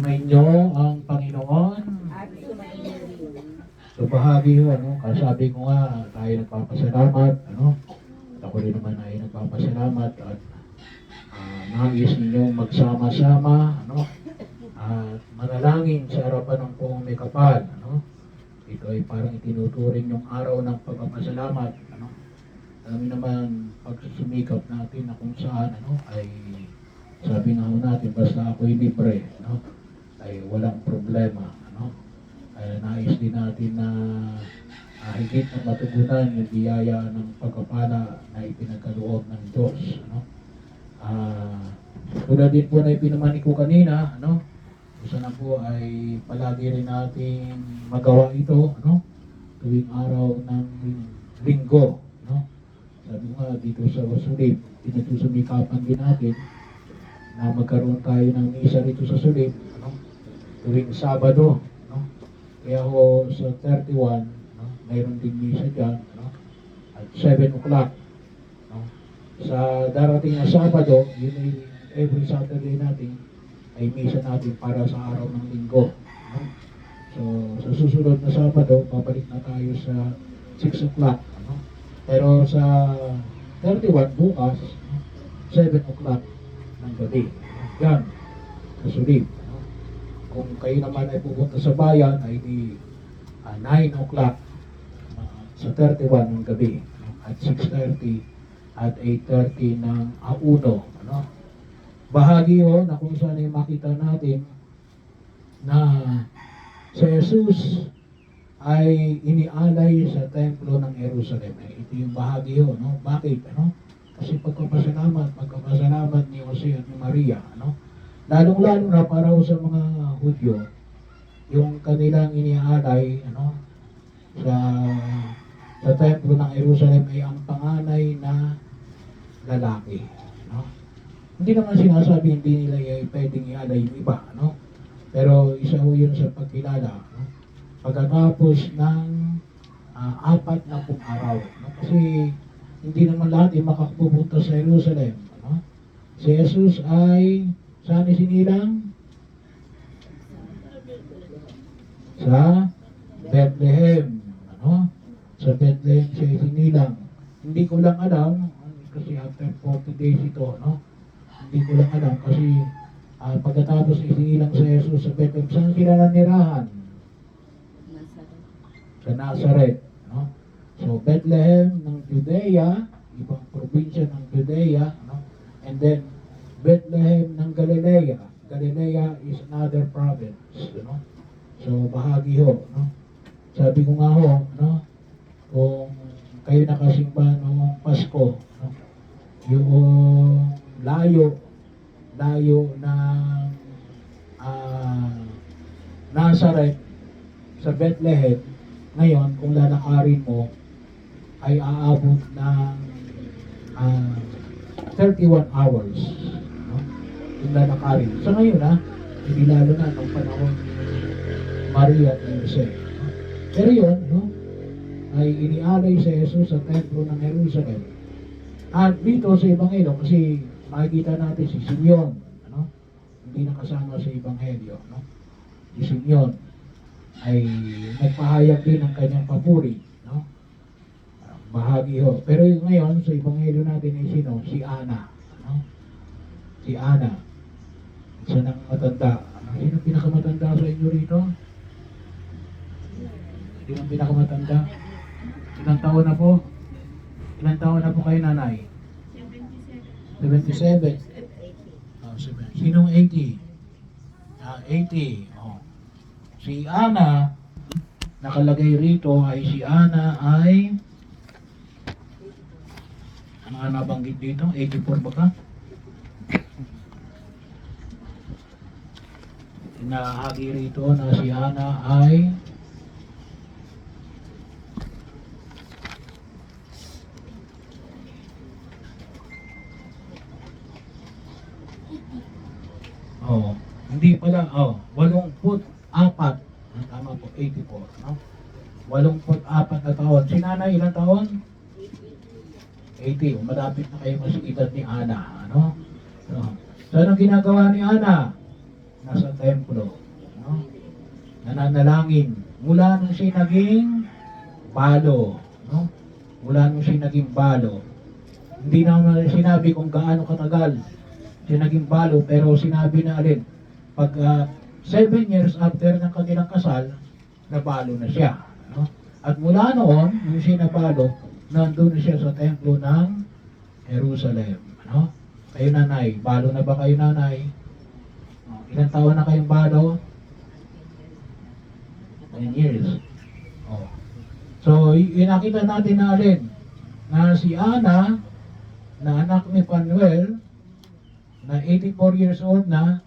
Sumainyo ang Panginoon. So bahagi ho, ano, kasabi ko nga, tayo nagpapasalamat, ano, at ako rin naman ay nagpapasalamat at nais ninyong magsama-sama, ano, at manalangin sa harapan ng poong may kapal, ano. Ito ay parang itinuturing yung araw ng pagpapasalamat, ano. Alam niyo naman, pagsusumikap natin na kung saan, ano, ay sabi nga ho natin, basta ako'y libre, no, ay walang problema, ano. Ay nais din natin na higit na matugunan yung biyaya ng pagkapala na ipinagkaloob ng Diyos, ano. Tulad din po na ipinamani ko kanina, ano, gusto na po ay palagi rin natin magawa ito, ano, tuwing araw ng linggo, no. Sabi nga dito sa Sulim, pinagsusumikapan din natin na magkaroon tayo ng misa rito sa Sulim, ano, tuwing Sabado, no. Kaya ho sa 31, no, mayroon din misa dyan, no, at 7 o'clock. No. Sa darating na Sabado, yun ay every Saturday natin, ay misa natin para sa araw ng linggo. No. So sa susunod na Sabado, babalik na tayo sa 6 o'clock. No. Pero sa 31 bukas, no, 7 o'clock ng gabi. Yan, sa Sulim. No. Kung kayo naman ay pupunta sa bayan, ay di 9 o'clock sa 31 ng gabi. No. At 6:30 at 8:30 ng auno. Ano. Bahagi yun na kung saan ay makita natin na si Jesus ay inialay sa templo ng Jerusalem. Ito yung bahagi yun, no? Bakit? Ano? Kasi pagkapasalamat ni Jose at ni Maria, ano? Lalong-lalo na para sa mga Hudyo, yung kanilang inialay, ano, sa templo ng Jerusalem ay ang panganay na lalaki, no? Hindi naman sinasabi hindi nila ay pwedeng ialay yung iba, no? Pero isa ho yun sa pagkilala, no? Pagkatapos ng 4 na araw, no? Kasi hindi naman lahat ay makapupunta sa Jerusalem, no? Si Jesus ay saan isinilang? Sa Bethlehem, ano? Sa Bethlehem siya isinilang. Hindi ko lang alam, kasi after 40 days ito, no? Hindi ko lang alam kasi pagkatapos isinilang sa Jesus sa Bethlehem, saan sila nanirahan? Sa Nazareth, no? So Bethlehem ng Judea, ibang probinsya ng Judea, no? And then Bethlehem ng Galilea. Galilea is another province, no? So bahagi ho, no? Sabi ko nga ho, no? Kung kayo nakasimba noong Pasko, no? Yung layo ng Nazareth sa Bethlehem, ngayon kung lalakarin mo ay aabot ng 31 hours, no? Kung lalakarin. Sa ngayon hindi lalo na nung panahon ni Maria at Jose, no? Pero yun, no, ay inialay si Jesus sa templo ng Jerusalem. At dito sa Ebanghelyo, kasi makikita natin si Simeon, ano? Hindi nakasama sa Ebanghelyo, no? Si Simeon ay nagpahayag din ng kanyang papuri, no? Bahagi ho. Pero ngayon sa Ebanghelyo natin ay sino? Si Ana, no? Si Ana. Isa ng matanda. Sino pinakamatanda sa inyo rito? Sino ang pinakamatanda? Ilang taon na po? Ilang taon na po kayo, nanay? 77. Sinong 80? 80. Oh. Si Ana, nakalagay rito ay si Ana ay, ano nga nabanggit dito? 84 ba ka? Nahagi rito na si Ana ay hindi pala, 84. Tama po, 84, no? 84 na taon. Si nanay, ilang taon? 80. Malapit na kayo sa edad ni Ana, ano? So anong ginagawa ni Ana? nasa templo, no? Nananalangin mula nung siya naging balo, no? Mula nung siya naging balo. Hindi naman sinabi kung gaano katagal siya naging balo, pero sinabi na alin, pag 7 years after ng kanilang kasal, nabalo na siya, no? At mula noon, nung siya nabalo, nandun na siya sa templo ng Jerusalem, no? Kayo nanay, balo na ba kayo nanay? Ilang taon na kayong balo? 10 years. Oh. So, inakita natin na rin na si Ana, na anak ni Fanuel, na 84 years old na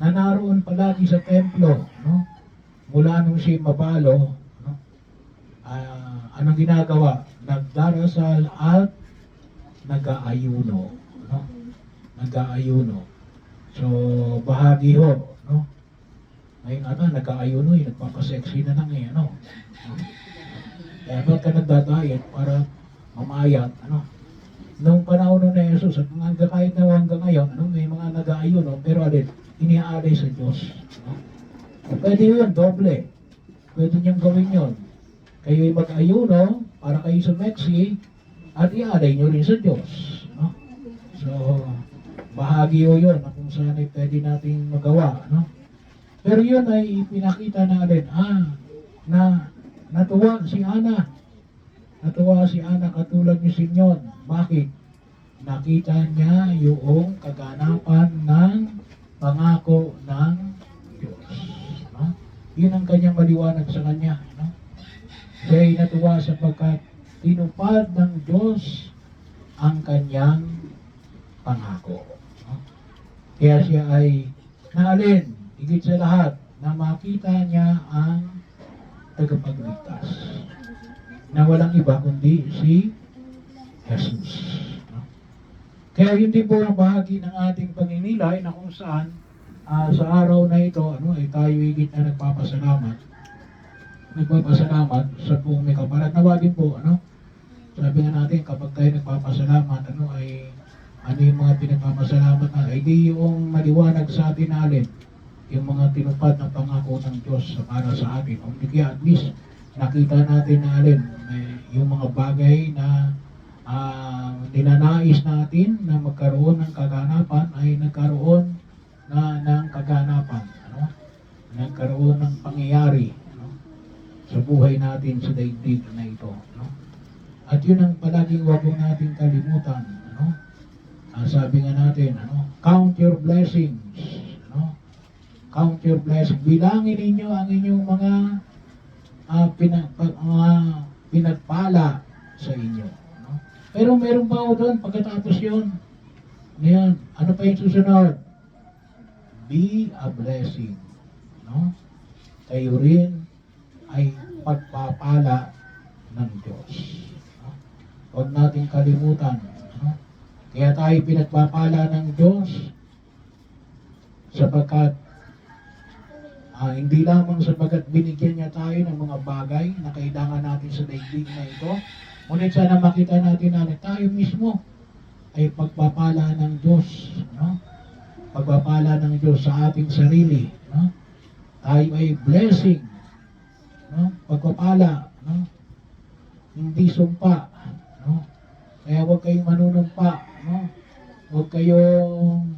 naroon palagi sa templo, no? Mula nung siya mabalo, no? Anong ginagawa? Nagdarasal at nag-aayuno, no? Nag-aayuno. So, bahagi ho, no? Ngayon nag-aayuno, nagpapasexy na lang ano? Kaya ba't ka nagdadayet para mamayat, ano? Nung panahon nun na Jesus, at kahit na hanggang ngayon, may mga nag-aayuno, pero iniaalay sa Diyos, no? Pwede yun, doble. Pwede niyang gawin yun. Kayo'y mag-ayuno, para kayo sumexy, at ialay niyo rin sa Diyos, no? So, bahagi yun na kung saan ay pwede nating magawa, no? Pero yun ay pinakita na na natuwa si Ana. Natuwa si Ana katulad ni Simeon. Bakit? Nakita niya yung kaganapan ng pangako ng Diyos, no? Yun ang kanyang maliwanag sa kanya, no? Siya ay natuwa sapagkat tinupad ng Diyos ang kanyang pangako, no? Kaya siya ay naalin, higit sa lahat, na makita niya ang tagapagligtas, na walang iba kundi si Jesus, no? Kaya yun din po ang bahagi ng ating paninilay na kung saan sa araw na ito, tayo higit na nagpapasalamat sa buong may kapalat. Nawa din po, sabi nga natin, kapag tayo nagpapasalamat, ano yung mga pinagpapasalamat na, ay di yung maliwanag sa atin alin, yung mga tinupad ng pangako ng Diyos para sa atin. O di kaya at least, nakita natin na alin, yung mga bagay na ninanais natin na magkaroon ng kaganapan, ay nagkaroon ng kaganapan, nagkaroon ng pangyayari, sa buhay natin sa daigdig na ito, At yun ang palaging wag natin kalimutan, sabi nga natin, count your blessings, count your blessings. Bilangin ninyo ang inyong mga pinagpala sa inyo, Pero meron pa doon pagkatapos yun. Ngayon, ano pa yung susunod? Be a blessing, Kayo rin ay pagpapala ng Diyos, Huwag natin kalimutan, Kaya tayo pinagpapala ng Diyos sapagkat hindi lamang sapagkat binigyan niya tayo ng mga bagay na kailangan natin sa daigdig na ito, ngunit sana makita natin na tayo mismo ay pagpapala ng Diyos, Pagpapala ng Diyos sa ating sarili, Tayo ay blessing, Pagpapala, Hindi sumpa, Kaya huwag kayong manunumpa, Huwag kayong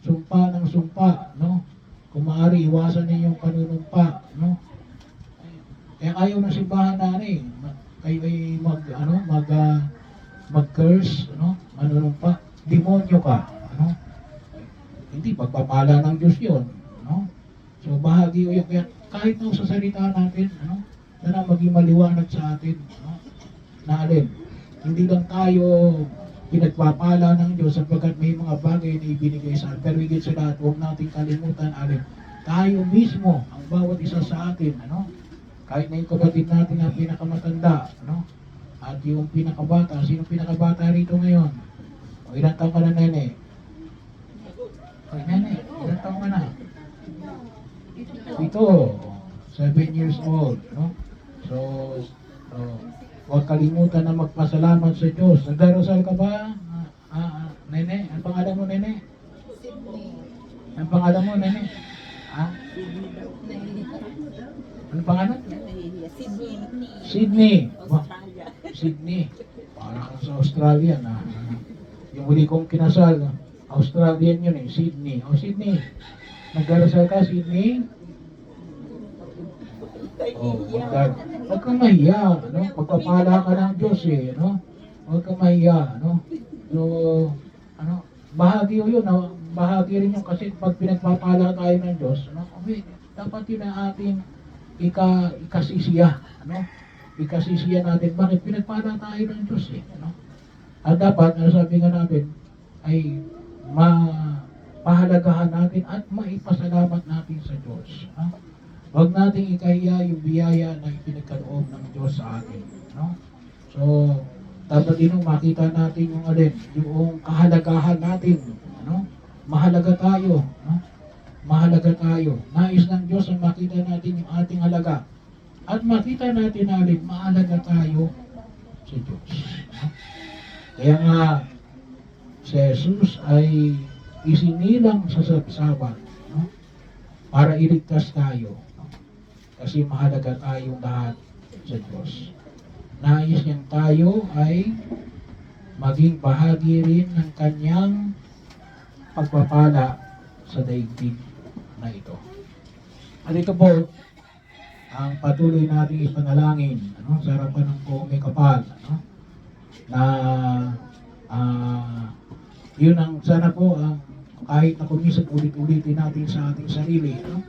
sumpa ng sumpa, Kung maaari, iwasan ninyong panunumpa, Kaya ayaw ng simbahan na kayo ay mag-curse, manunumpa, demonyo ka, Hindi, pagpapala ng Diyos yun, So bahagi yun, kaya kahit sa salita natin, sana maging maliwanag sa atin, na alin, hindi lang tayo pinagpapala ng Diyos sapagkat may mga bagay na ibinigay sa atin. Pero higit sa lahat, huwag natin kalimutan, tayo mismo, ang bawat isa sa atin, kahit na yung kapatid natin na pinakamatanda, at yung pinakabata, sino pinakabata rito ngayon? O ilang taon ka na, nene? O nene, ilang taon ka na? Ito, 7 years old, So, huwag kalimutan na magpasalamat sa Diyos. Nagdarasal ka ba? Nene? Ang pangalan mo, nene? Sydney. Ang pangalan mo, nene? Sydney daw. Ano pangalan? Sydney. Sydney. Wah, Australia. Sydney. Para kang sa Australia na. Yung huli kong kinasal, Australian yun eh, Sydney. O Sydney, nagdarasal ka, Sydney? Oh, huwag kang mahiya, no? Pagpapala ka ng Diyos eh, no? Huwag kang mahiya, no? So, ano, bahagi yun, no? Bahagi rin yung kasi pag pinagpapala tayo ng Diyos, no? Okay, dapat yun ang ating ikasisiya, ano? Ikasisiya natin, bakit pinagpala tayo ng Diyos eh, no? At dapat, ano sabi nga natin, ay mapahalagahan natin at maipasalamat natin sa Diyos, no? Huwag nating ikahiya yung biyaya na ipinagkaloob ng Diyos sa atin, no? So, dapat din makita natin yung alin, yung kahalagahan natin, no? Mahalaga tayo, no? Mahalaga tayo. Nais ng Diyos ang makita natin yung ating halaga. At makita natin alin, mahalaga tayo sa Diyos, no? Kaya nga, si Jesus ay isinilang sa sabsaban, no? Para iligtas tayo. Kasi mahalaga tayong lahat sa Diyos. Nais niyang tayo ay maging bahagi rin ng kanyang pagpapala sa daigdig na ito. At ito po, ang patuloy nating ipanalangin, ano, sa harapan ng Kongre Kapal, ano, na yun ang sana po ang kahit na kumisap ulit-ulitin natin sa ating sarili, ano.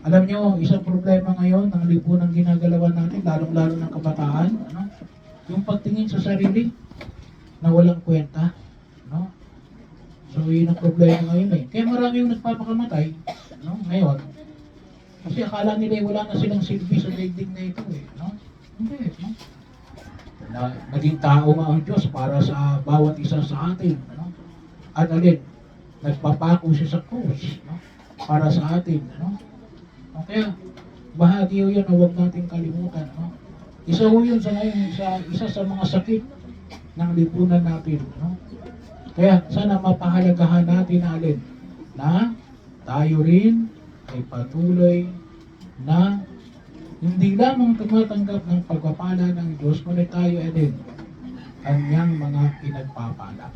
Alam nyo, isang problema ngayon ng lipunang ginagalawan natin, lalong-lalo ng kabataan, ano? Yung pagtingin sa sarili na walang kwenta, no? So, yun ang problema ngayon eh. Kaya marami yung nagpapakamatay, no? Ngayon, kasi akala nila wala na silang silbi sa daigdig na ito eh, no? Hindi, no? Naging tao nga ang Diyos para sa bawat isa sa atin, no? At alin, nagpapako siya sa krus, no? Para sa atin, no? Kaya, bahagi yun na huwag natin kalimutan. No? Isa ho yun sa ngayon, isa sa mga sakit ng lipunan natin. No? Kaya, sana mapahalagahan natin alin na tayo rin ay patuloy na hindi lamang tumatanggap ng pagpapala ng Diyos, kundi tayo ay din kanyang mga pinagpapala.